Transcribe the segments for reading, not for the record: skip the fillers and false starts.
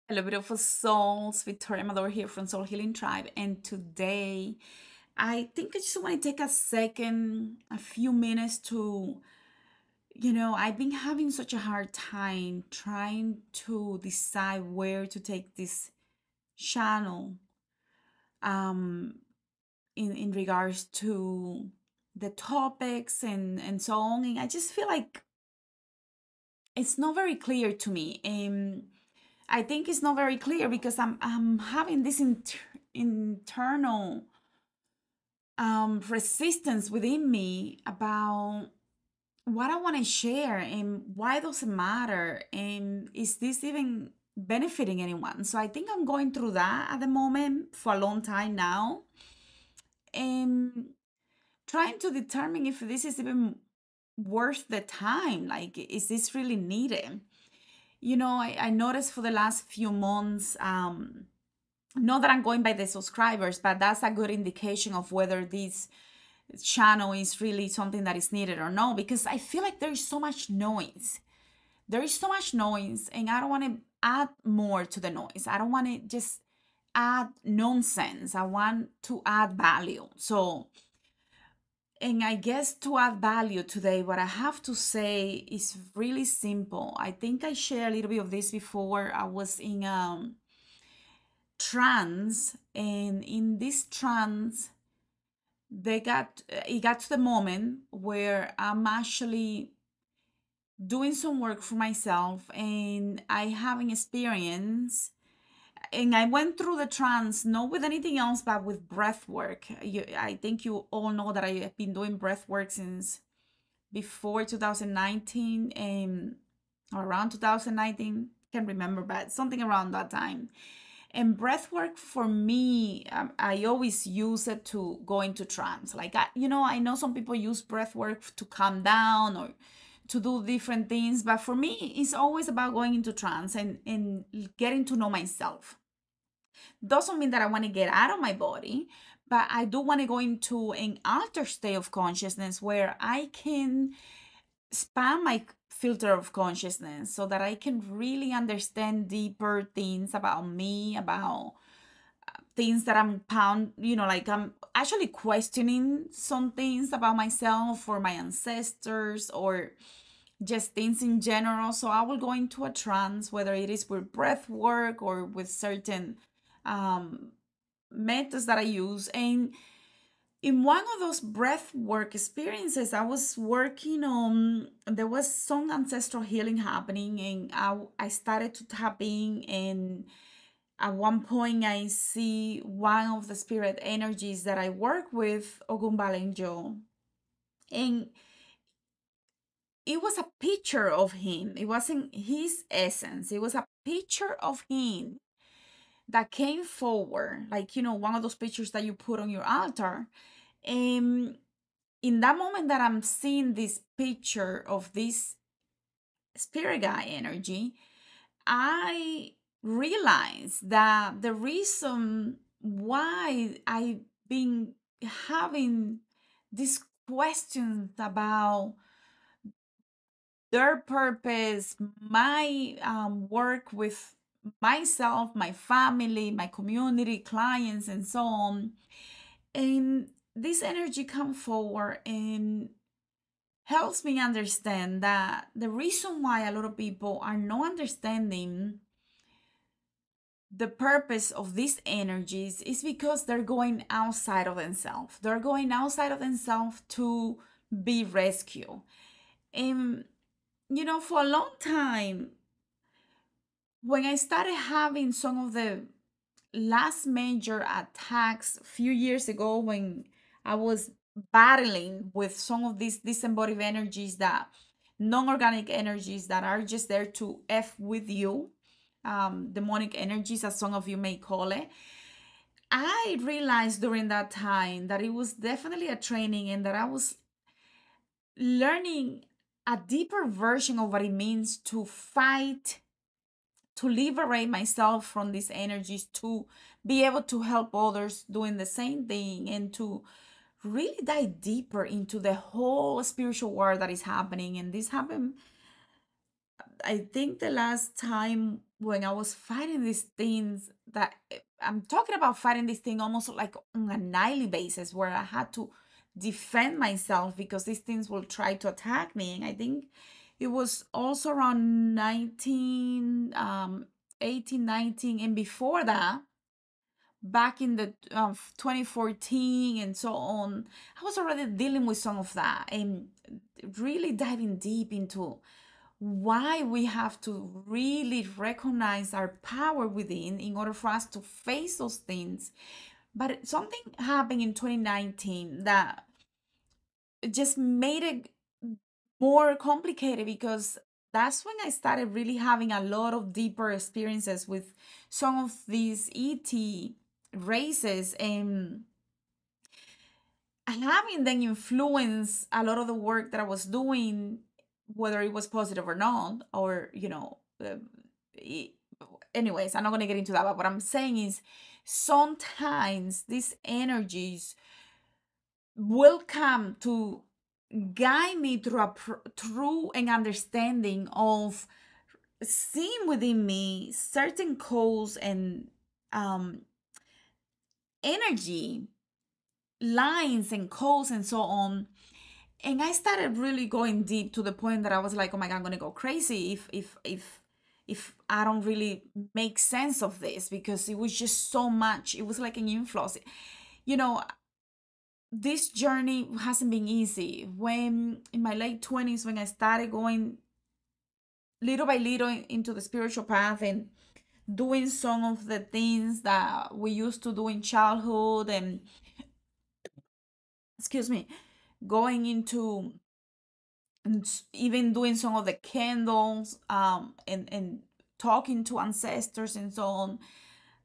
Hello, beautiful souls. Victoria Amador here from Soul Healing Tribe. And today, I think I just want to take a second, a few minutes to, I've been having such a hard time trying to decide where to take this channel um, in regards to the topics and so on. And I just feel like it's not very clear to me. I think it's not very clear because I'm having this internal resistance within me about what I want to share and why does it matter and is this even benefiting anyone? So I think I'm going through that at the moment for a long time now and trying to determine if this is even worth the time. Like, is this really needed? I noticed for the last few months, not that I'm going by the subscribers, but that's a good indication of whether this channel is really something that is needed or no, because I feel like there is so much noise. There is so much noise, and I don't want to add more to the noise. I don't want to just add nonsense. I want to add value. So, and I guess to add value today, what I have to say is really simple. I think I shared a little bit of this before. I was in trance, and in this trance it got to the moment where I'm actually doing some work for myself and I have an experience, and I went through the trance not with anything else but with breath work. I think you all know that I have been doing breath work since before 2019 and or around 2019, can't remember, but something around that time. And breath work for me, I always use it to go into trance. Like, I know some people use breath work to calm down or to do different things, but for me, it's always about going into trance and getting to know myself. Doesn't mean that I want to get out of my body, but I do want to go into an altered state of consciousness where I can span my filter of consciousness so that I can really understand deeper things about me, about things that I'm pound, like I'm actually questioning some things about myself or my ancestors or just things in general. So I will go into a trance, whether it is with breath work or with certain um, methods that I use. And in one of those breath work experiences, I was working on, there was some ancestral healing happening, and I started to tap in. And at one point, I see one of the spirit energies that I work with, Ogunbalenjo. And it was a picture of him. It wasn't his essence, it was a picture of him that came forward, like, one of those pictures that you put on your altar. And in that moment that I'm seeing this picture of this spirit guy energy, I realized that the reason why I've been having these questions about their purpose, my work with myself, my family, my community, clients, and so on. And this energy come forward and helps me understand that the reason why a lot of people are not understanding the purpose of these energies is because they're going outside of themselves. They're going outside of themselves to be rescued. And, for a long time, when I started having some of the last major attacks a few years ago, when I was battling with some of these disembodied energies, that non-organic energies that are just there to F with you, demonic energies, as some of you may call it. I realized during that time that it was definitely a training and that I was learning a deeper version of what it means to fight, to liberate myself from these energies, to be able to help others doing the same thing, and to really dive deeper into the whole spiritual war that is happening. And this happened, I think, the last time when I was fighting these things that I'm talking about fighting this thing almost like on a nightly basis where I had to defend myself because these things will try to attack me. And I think it was also around 19, 18, 19, and before that, back in the 2014 and so on, I was already dealing with some of that and really diving deep into why we have to really recognize our power within in order for us to face those things. But something happened in 2019 that just made it more complicated because that's when I started really having a lot of deeper experiences with some of these ET races and having them influence a lot of the work that I was doing, whether it was positive or not, or, e- anyways, I'm not going to get into that. But what I'm saying is sometimes these energies will come to guide me through an understanding of seeing within me certain codes and um, energy lines and codes and so on. And I started really going deep to the point that I was like, oh my God, I'm gonna go crazy if I don't really make sense of this, because it was just so much. It was like an influx. You know, this journey hasn't been easy. When in my late 20s, when I started going little by little into the spiritual path and doing some of the things that we used to do in childhood, and excuse me, going into and even doing some of the candles, and talking to ancestors and so on.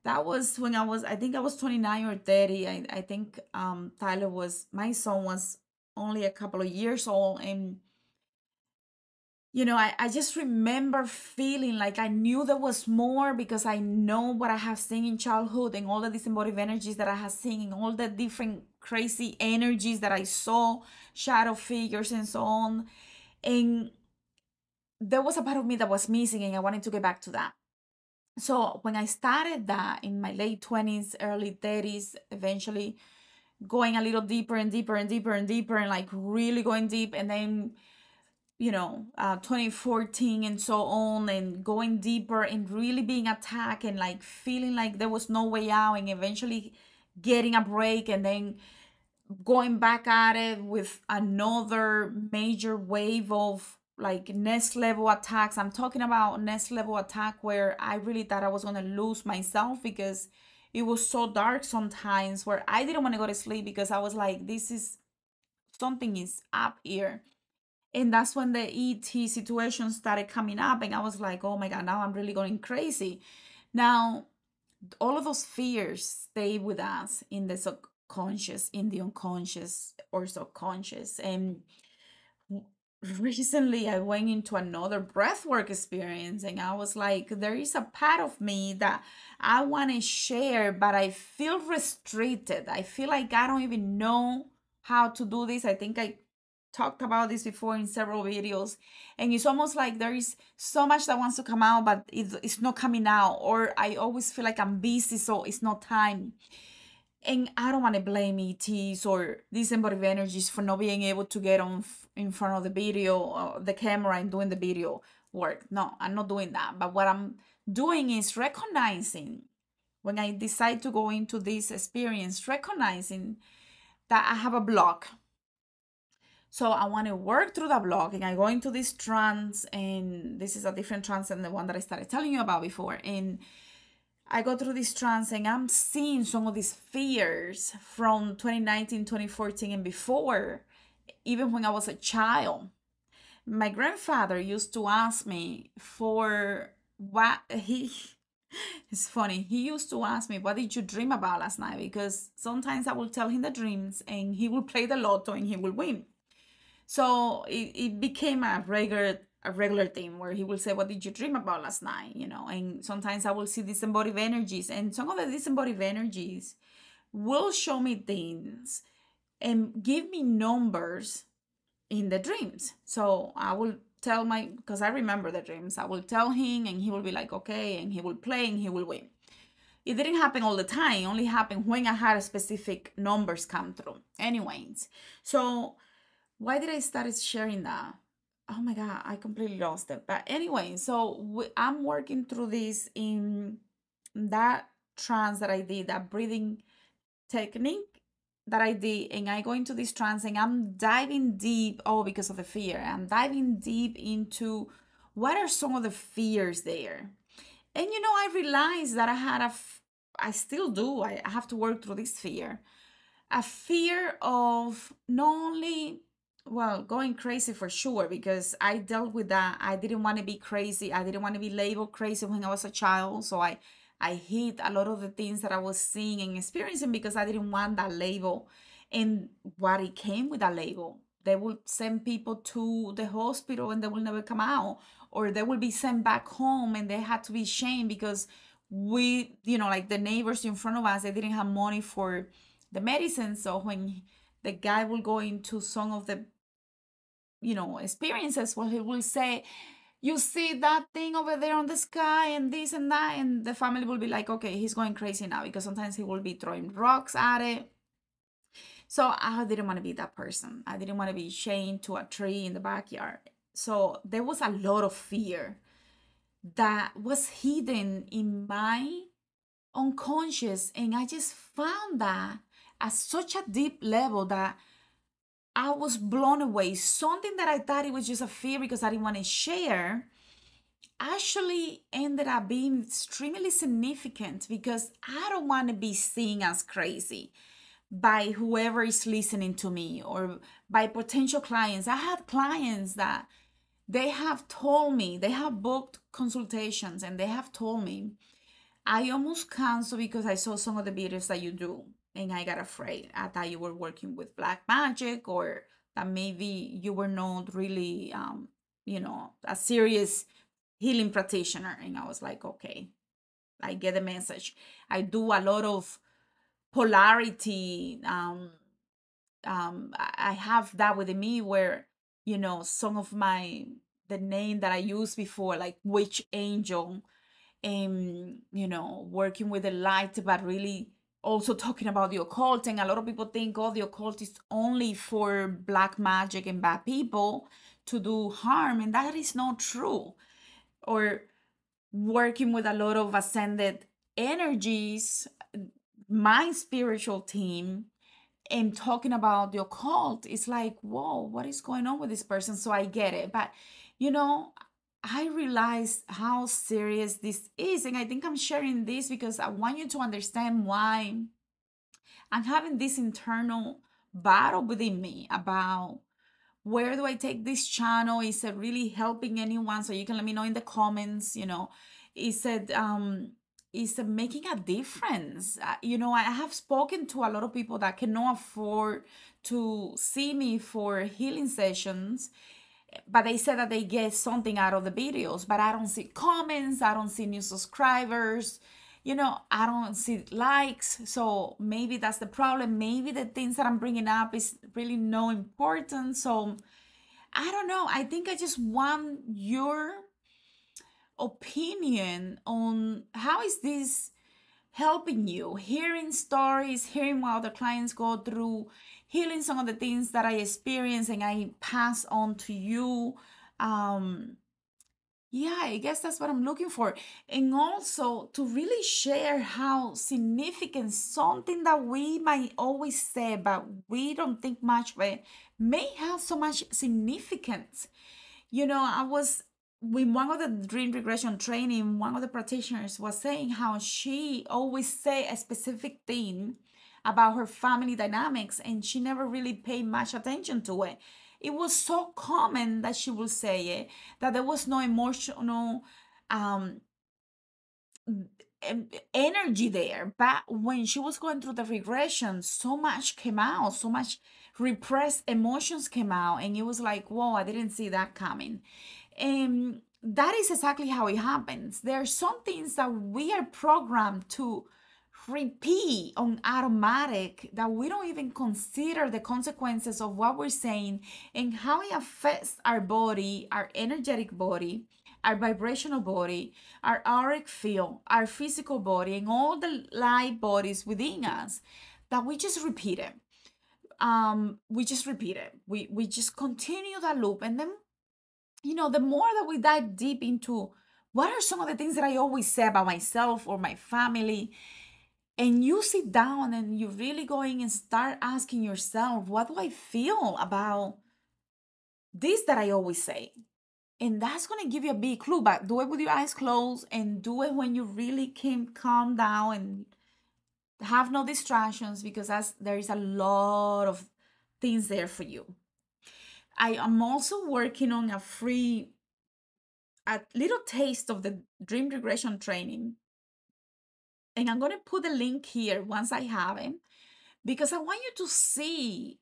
That was when I think I was 29 or 30. I think Tyler was, my son was only a couple of years old. And I just remember feeling like I knew there was more, because I know what I have seen in childhood and all the disembodied energies that I have seen and all the different crazy energies that I saw, shadow figures and so on. And there was a part of me that was missing, and I wanted to get back to that. So when I started that in my late 20s, early 30s, eventually going a little deeper and deeper and deeper and deeper, and like really going deep, and then 2014 and so on, and going deeper and really being attacked and like feeling like there was no way out, and eventually getting a break, and then going back at it with another major wave of like next level attacks. I'm talking about next level attack where I really thought I was going to lose myself, because it was so dark sometimes, where I didn't want to go to sleep because I was like, this is something is up here. And that's when the ET situation started coming up, and I was like, oh my God, now I'm really going crazy. Now, all of those fears stay with us in the subconscious, in the unconscious or subconscious. And recently I went into another breathwork experience, and I was like, there is a part of me that I want to share, but I feel restricted. I feel like I don't even know how to do this. I think I talked about this before in several videos, and it's almost like there is so much that wants to come out, but it's not coming out, or I always feel like I'm busy, so it's not time. And I don't want to blame ETs or these embodied energies for not being able to get on in front of the video, the camera, and doing the video work. No, I'm not doing that. But what I'm doing is recognizing, when I decide to go into this experience, recognizing that I have a block. So I want to work through that block, and I go into this trance, and this is a different trance than the one that I started telling you about before. And I go through this trance, and I'm seeing some of these fears from 2019, 2014, and before, even when I was a child. My grandfather used to ask me for what he, it's funny, he used to ask me, what did you dream about last night? Because sometimes I will tell him the dreams, and he will play the lotto and he will win. So it became a regular thing where he will say, what did you dream about last night? And sometimes I will see disembodied energies, and some of the disembodied energies will show me things and give me numbers in the dreams. So I will tell because I remember the dreams, I will tell him and he will be like, okay, and he will play and he will win. It didn't happen all the time. It only happened when I had specific numbers come through. Anyways, so why did I start sharing that? Oh my God, I completely lost it. But anyway, so I'm working through this in that trance that I did, that breathing technique that I did, and I go into this trance and I'm diving deep, oh, because of the fear. I'm diving deep into what are some of the fears there. And I realized that I still do, I have to work through this fear. A fear of not only, well, going crazy for sure, because I dealt with that. I didn't want to be crazy. I didn't want to be labeled crazy when I was a child. So I hid a lot of the things that I was seeing and experiencing because I didn't want that label. And what it came with that label, they will send people to the hospital and they will never come out, or they will be sent back home and they had to be shamed because we, like the neighbors in front of us, they didn't have money for the medicine. So when the guy will go into some of the, experiences, well, he will say, you see that thing over there on the sky and this and that, and the family will be like, okay, he's going crazy now, because sometimes he will be throwing rocks at it. So I didn't want to be that person. I didn't want to be chained to a tree in the backyard. So there was a lot of fear that was hidden in my unconscious, and I just found that at such a deep level that I was blown away. Something that I thought it was just a fear because I didn't want to share actually ended up being extremely significant, because I don't want to be seen as crazy by whoever is listening to me or by potential clients. I have clients that they have told me, they have booked consultations and they have told me, I almost canceled because I saw some of the videos that you do and I got afraid. I thought you were working with black magic, or that maybe you were not really, a serious healing practitioner. And I was like, okay, I get the message. I do a lot of polarity. I have that within me where, some of the name that I used before, like witch angel, and working with the light, but really also talking about the occult. And a lot of people think, oh, the occult is only for black magic and bad people to do harm, and that is not true. Or working with a lot of ascended energies, my spiritual team, and talking about the occult, it's like, whoa, what is going on with this person? So I get it. But you know I realize how serious this is, and I think I'm sharing this because I want you to understand why I'm having this internal battle within me about where do I take this channel. Is it really helping anyone? So you can let me know in the comments. Is it making a difference? I have spoken to a lot of people that cannot afford to see me for healing sessions, but they said that they get something out of the videos, but I don't see comments, I don't see new subscribers, I don't see likes. So maybe that's the problem. Maybe the things that I'm bringing up is really no important. So I don't know. I think I just want your opinion on how is this helping you, hearing stories, hearing what other clients go through, healing some of the things that I experience and I pass on to you. Yeah, I guess that's what I'm looking for. And also to really share how significant something that we might always say, but we don't think much, but may have so much significance. I was with one of the dream regression training, one of the practitioners was saying how she always say a specific thing about her family dynamics and she never really paid much attention to it. It was so common that she would say it, that there was no emotional um energy there. But when she was going through the regression, so much came out, so much repressed emotions came out, and it was like, whoa, I didn't see that coming. And that is exactly how it happens. There are some things that we are programmed to repeat on automatic, that we don't even consider the consequences of what we're saying and how it affects our body, our energetic body, our vibrational body, our auric field, our physical body, and all the light bodies within us, that we just repeat it. We just repeat it. We just continue that loop. And then, the more that we dive deep into what are some of the things that I always say about myself or my family, and you sit down and you're really going and start asking yourself, what do I feel about this that I always say? And that's going to give you a big clue. But do it with your eyes closed, and do it when you really can calm down and have no distractions, because there is a lot of things there for you. I am also working on a little taste of the dream regression training. And I'm going to put the link here once I have it, because I want you to see,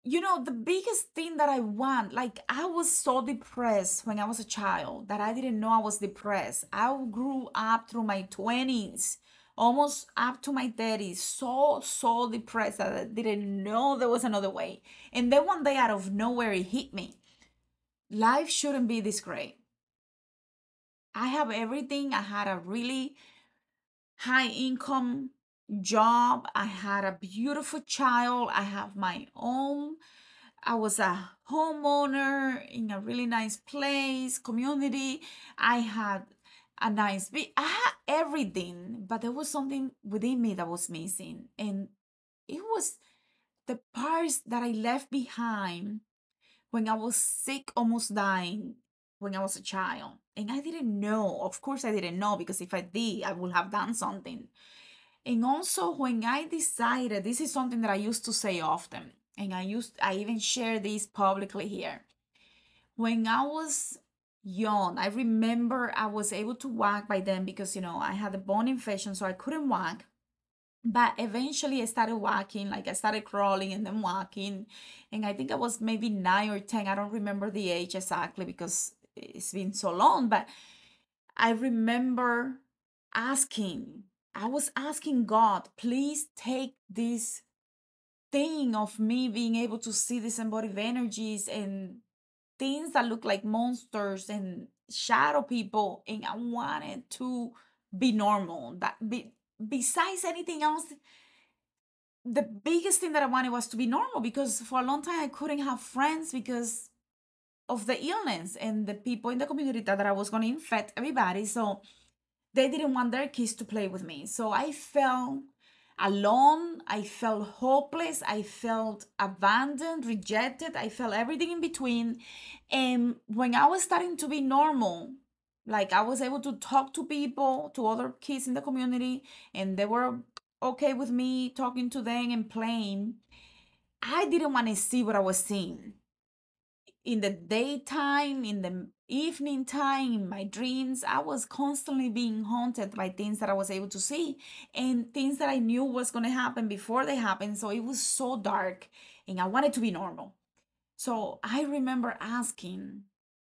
the biggest thing that I want. Like, I was so depressed when I was a child that I didn't know I was depressed. I grew up through my 20s, almost up to my 30s, so depressed that I didn't know there was another way. And then one day, out of nowhere, it hit me. Life shouldn't be this great. I have everything. I had a really high income job. I had a beautiful child. I have my own. I was a homeowner in a really nice place, community. I had a nice I had everything, but there was something within me that was missing. And it was the parts that I left behind when I was sick, almost dying when I was a child. And I didn't know. Of course, I didn't know, because if I did, I would have done something. And also, when I decided, this is something that I used to say often, and I even share this publicly here. When I was young, I remember I was able to walk by then, because, I had a bone infection, so I couldn't walk. But eventually I started walking, like I started crawling and then walking. And I think I was maybe 9 or 10. I don't remember the age exactly, because it's been so long. But I remember I was asking God, please take this thing of me being able to see these embodied energies and things that look like monsters and shadow people. And I wanted to be normal. Besides anything else, the biggest thing that I wanted was to be normal, because for a long time I couldn't have friends because of the illness and the people in the community that I was going to infect everybody. So they didn't want their kids to play with me. So I felt alone. I felt hopeless. I felt abandoned, rejected. I felt everything in between. And when I was starting to be normal, like I was able to talk to people, to other kids in the community, and they were okay with me talking to them and playing, I didn't want to see what I was seeing in the daytime, in the evening time, in my dreams. I was constantly being haunted by things that I was able to see, and things that I knew was going to happen before they happened. So it was so dark, and I wanted to be normal. So I remember asking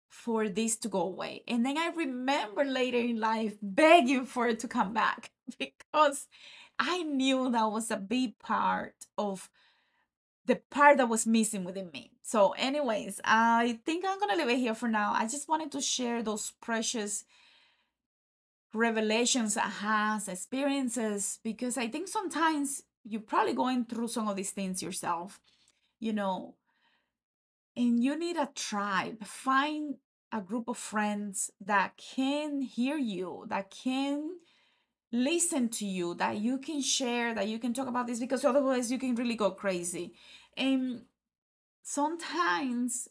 for this to go away. And then I remember later in life begging for it to come back, because I knew that was a big part of the part that was missing within me. So, anyways, I think I'm gonna leave it here for now. I just wanted to share those precious revelations I has, experiences, because I think sometimes you're probably going through some of these things yourself, you know, and you need a tribe. Find a group of friends that can hear you, that can listen to you, that you can share, that you can talk about this, because otherwise you can really go crazy. And sometimes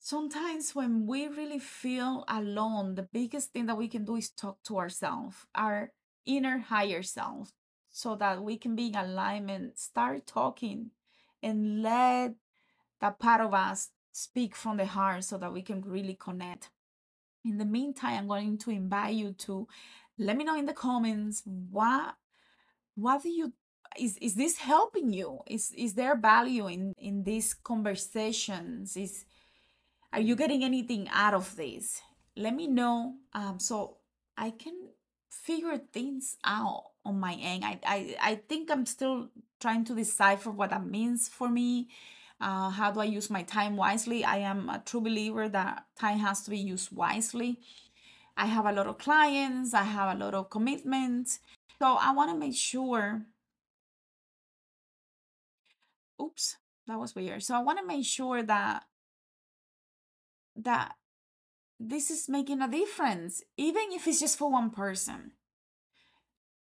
sometimes when we really feel alone, the biggest thing that we can do is talk to ourselves, our inner higher self, so that we can be in alignment, start talking, and let that part of us speak from the heart, so that we can really connect. In the meantime, I'm going to invite you to let me know in the comments, what do you is this helping you? Is there value in these conversations? Are you getting anything out of this? Let me know, so I can figure things out on my end. I think I'm still trying to decipher what that means for me. How do I use my time wisely? I am a true believer that time has to be used wisely. I have a lot of clients, I have a lot of commitments. So I want to make sure, oops, that was weird. So I want to make sure that this is making a difference, even if it's just for one person.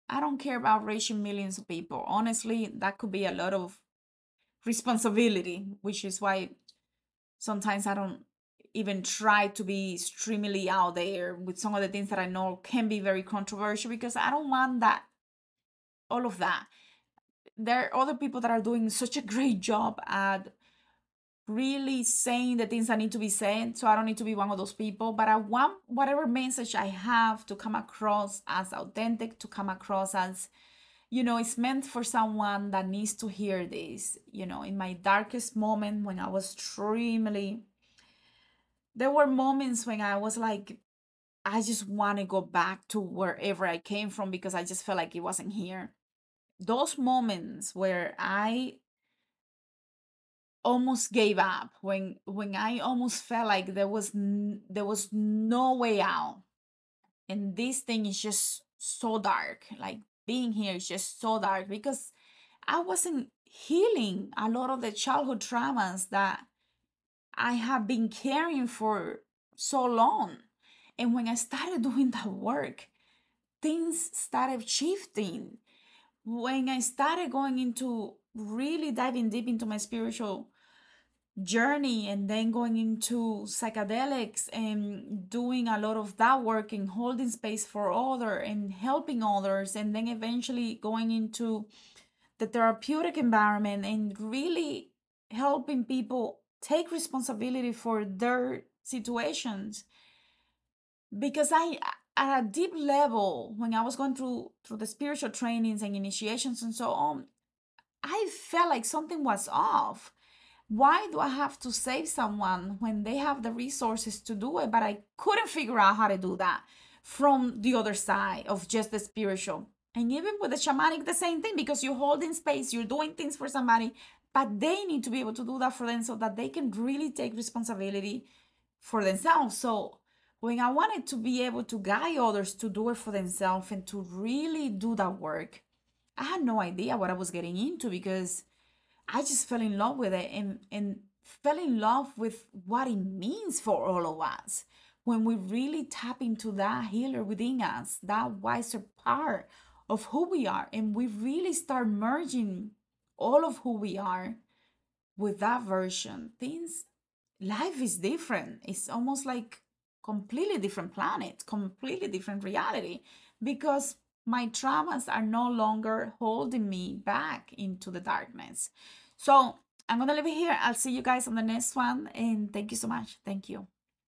I don't care about reaching millions of people. Honestly, that could be a lot of responsibility, which is why sometimes I don't even try to be extremely out there with some of the things that I know can be very controversial, because I don't want that, all of that. There are other people that are doing such a great job at really saying the things that need to be said. So I don't need to be one of those people, but I want whatever message I have to come across as authentic, to come across as, it's meant for someone that needs to hear this. In my darkest moment, when I was extremely, there were moments when I was like, I just want to go back to wherever I came from, because I just felt like it wasn't here. Those moments where I almost gave up, when I almost felt like there was no way out, and this thing is just so dark, like being here is just so dark, because I wasn't healing a lot of the childhood traumas that I have been carrying for so long. And when I started doing that work, things started shifting. When I started going into really diving deep into my spiritual journey, and then going into psychedelics and doing a lot of that work and holding space for other and helping others, and then eventually going into the therapeutic environment and really helping people take responsibility for their situations. Because I, at a deep level, when I was going through the spiritual trainings and initiations and so on, I felt like something was off. Why do I have to save someone when they have the resources to do it? But I couldn't figure out how to do that from the other side of just the spiritual. And even with the shamanic, the same thing, because you're holding space, you're doing things for somebody, but they need to be able to do that for them so that they can really take responsibility for themselves. So when I wanted to be able to guide others to do it for themselves and to really do that work, I had no idea what I was getting into, because I just fell in love with it, and fell in love with what it means for all of us when we really tap into that healer within us, that wiser part of who we are, and we really start merging all of who we are with that version. Life is different. It's almost like completely different planet, completely different reality, because my traumas are no longer holding me back into the darkness. So I'm going to leave it here. I'll see you guys on the next one. And thank you so much. Thank you.